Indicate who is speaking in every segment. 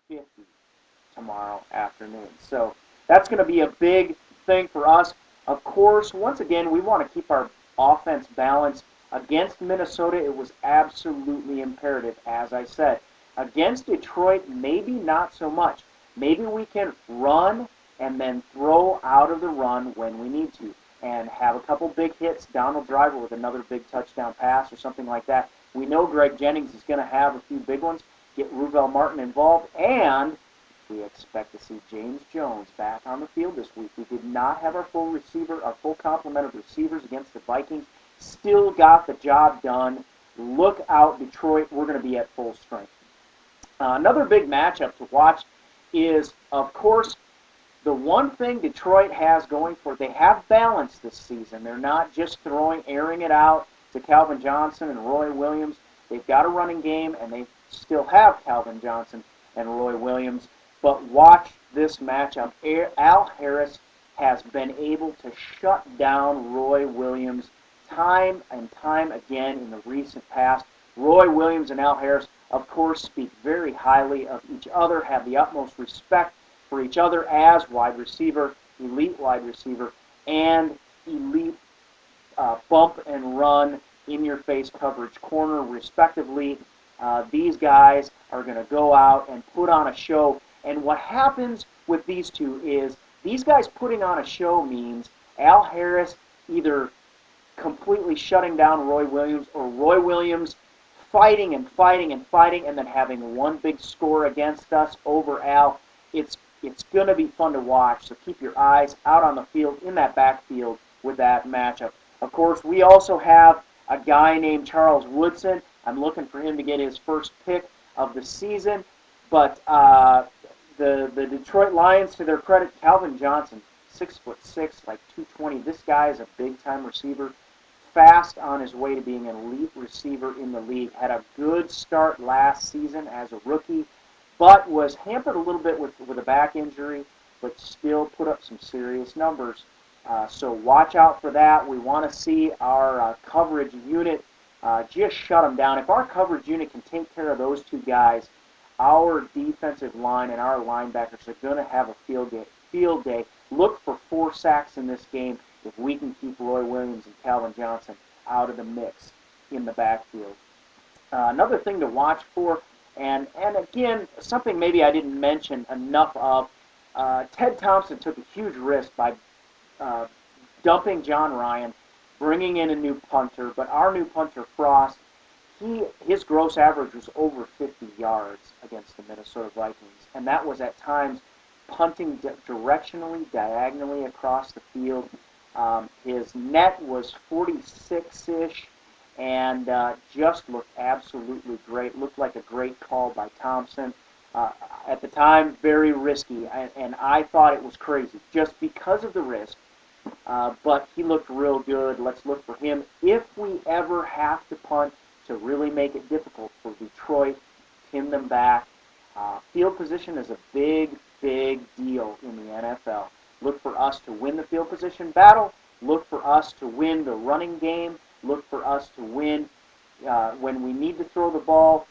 Speaker 1: 50 tomorrow afternoon. So that's going to be a big thing for us. Of course, once again, we want to keep our offense balanced. Against Minnesota, it was absolutely imperative, as I said. Against Detroit, maybe not so much. Maybe we can run and then throw out of the run when we need to and have a couple big hits, Donald Driver with another big touchdown pass or something like that. We know Greg Jennings is going to have a few big ones, get Ruvel Martin involved, and we expect to see James Jones back on the field this week. We did not have our full complement of receivers against the Vikings. Still got the job done. Look out, Detroit. We're going to be at full strength. Another big matchup to watch is, of course, the one thing Detroit has going for it. They have balance this season. They're not just airing it out to Calvin Johnson and Roy Williams. They've got a running game, and they still have Calvin Johnson and Roy Williams. But watch this matchup. Al Harris has been able to shut down Roy Williams time and time again in the recent past. Roy Williams and Al Harris, of course, speak very highly of each other, have the utmost respect for each other as wide receiver, elite wide receiver, and elite bump and run in-your-face coverage corner, respectively. These guys are going to go out and put on a show. And what happens with these two is these guys putting on a show means Al Harris either completely shutting down Roy Williams or Roy Williams fighting and fighting and fighting and then having one big score against us over Al. It's going to be fun to watch, so keep your eyes out on the field in that backfield with that matchup. Of course, we also have a guy named Charles Woodson. I'm looking for him to get his first pick of the season, but the Detroit Lions, to their credit, Calvin Johnson, 6'6", like 220. This guy is a big-time receiver, fast on his way to being an elite receiver in the league. Had a good start last season as a rookie, but was hampered a little bit with a back injury, but still put up some serious numbers. So watch out for that. We want to see our coverage unit just shut them down. If our coverage unit can take care of those two guys, our defensive line and our linebackers are going to have a field day. Look for 4 sacks in this game if we can keep Roy Williams and Calvin Johnson out of the mix in the backfield. Another thing to watch for, and again, something maybe I didn't mention enough of, Ted Thompson took a huge risk by dumping John Ryan, bringing in a new punter, but our new punter, Frost, his gross average was over 50 yards against the Minnesota Vikings, and that was at times punting directionally, diagonally across the field. His net was 46-ish, and just looked absolutely great. Looked like a great call by Thompson. At the time, very risky, and I thought it was crazy just because of the risk. But he looked real good. Let's look for him. If we ever have to punt to really make it difficult for Detroit, pin them back. Field position is a big, big deal in the NFL. Look for us to win the field position battle. Look for us to win the running game. Look for us to win when we need to throw the ball.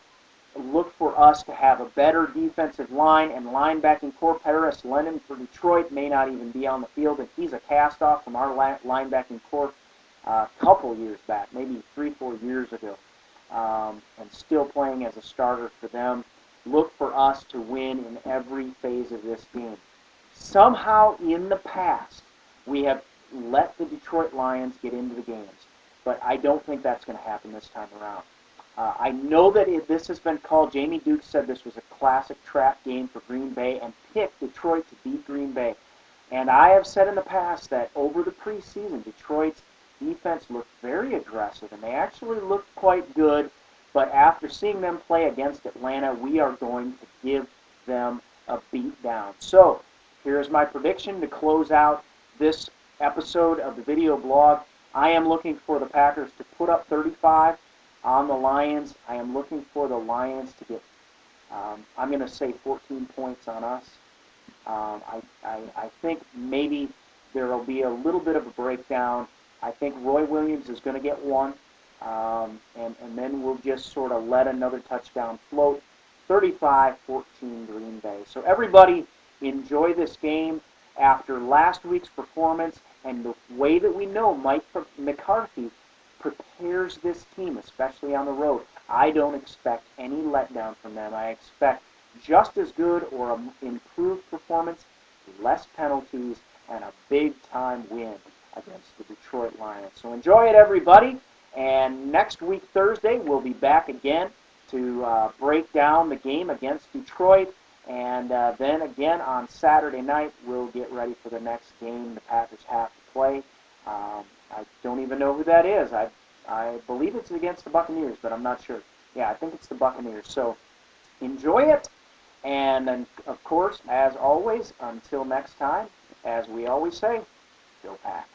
Speaker 1: Look for us to have a better defensive line and linebacking core. Paris Lennon for Detroit may not even be on the field, and he's a cast-off from our linebacking core a couple years back, maybe 3-4 years ago, and still playing as a starter for them. Look for us to win in every phase of this game. Somehow in the past, we have let the Detroit Lions get into the games, but I don't think that's going to happen this time around. I know that this has been called, Jamie Duke said this was a classic trap game for Green Bay and picked Detroit to beat Green Bay. And I have said in the past that over the preseason, Detroit's defense looked very aggressive, and they actually looked quite good. But after seeing them play against Atlanta, we are going to give them a beat down. So here's my prediction to close out this episode of the video blog. I am looking for the Packers to put up 35 on the Lions. I am looking for the Lions to get, I'm going to say 14 points on us. I think maybe there will be a little bit of a breakdown. I think Roy Williams is going to get one, and then we'll just sort of let another touchdown float. 35-14 Green Bay. So everybody enjoy this game. After last week's performance and the way that we know Mike McCarthy prepares this team, especially on the road, I don't expect any letdown from them. I expect just as good or an improved performance, less penalties, and a big-time win against the Detroit Lions. So enjoy it, everybody. And next week, Thursday, we'll be back again to break down the game against Detroit. And then again on Saturday night, we'll get ready for the next game the Packers have to play. I don't even know who that is. I believe it's against the Buccaneers, but I'm not sure. Yeah, I think it's the Buccaneers. So enjoy it. And then, of course, as always, until next time, as we always say, go Pack.